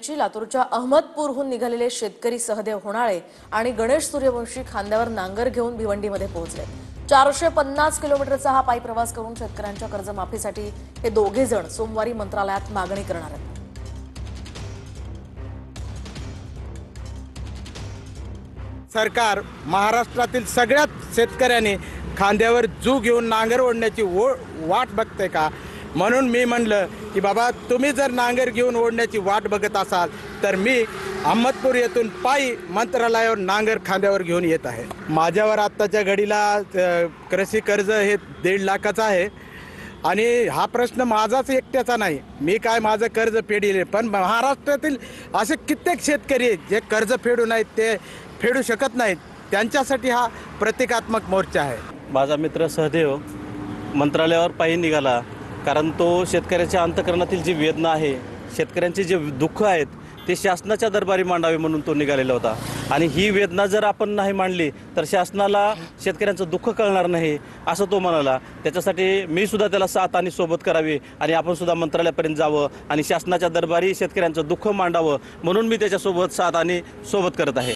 यांची लातूरच्या अहमदपूरहून निघालेले शेतकरी सहदेव होणाळे आणि गणेश सूर्यवंशी खांद्यावर नांगर घेऊन भिवंडीमध्ये पोहोचले। 450 किलोमीटरचा हा पायी प्रवास करून शेतकऱ्यांच्या कर्जमाफीसाठी हे दोघे जण सोमवारी मंत्रालयात मागणी करणार आहेत। सरकार महाराष्ट्रातील सगळ्यात शेतकऱ्यांनी खांद्यावर जू घेऊन नांगर ओढण्याची वाट बघते का? म्हणून मी म्हणलं की बाबा तुम्ही जर नांगर घेऊन ओढण्याची वाट बघत असाल तर मी अहमदपूर येथून पायी मंत्रालयावर नांगर खांद्यावर घेऊन येत आहे। माझ्यावर आत्ताच्या घडीला कृषी कर्ज हे 1.5 लाखाचं आहे आणि हा प्रश्न माझाच एकट्याचा नाही। मी काय माझं कर्ज फेडले, पण महाराष्ट्रातील असे कित्येक शेतकरी जे कर्ज फेडू नाहीत, ते फेडू शकत नाहीत, त्यांच्यासाठी हा प्रतिकात्मक मोर्चा आहे। माझा मित्र सहदेव मंत्रालयावर पायी निघाला, कारण तो शेतकऱ्याच्या अंतःकरणातील जी वेदना आहे, शेतकऱ्यांचे जे दुःख आहेत ते शासनाच्या दरबारी मांडावे म्हणून तो निघालेला होता। आणि ही वेदना जर आपण नाही मांडली तर शासनाला शेतकऱ्यांचं दुःख कळणार नाही असं तो म्हणाला। त्याच्यासाठी मी सुद्धा त्याला साथ आणि सोबत करावी आणि आपण सुद्धा मंत्रालयापर्यंत जावं आणि शासनाच्या दरबारी शेतकऱ्यांचं दुःख मांडावं म्हणून मी त्याच्यासोबत साथ आणि सोबत करत आहे।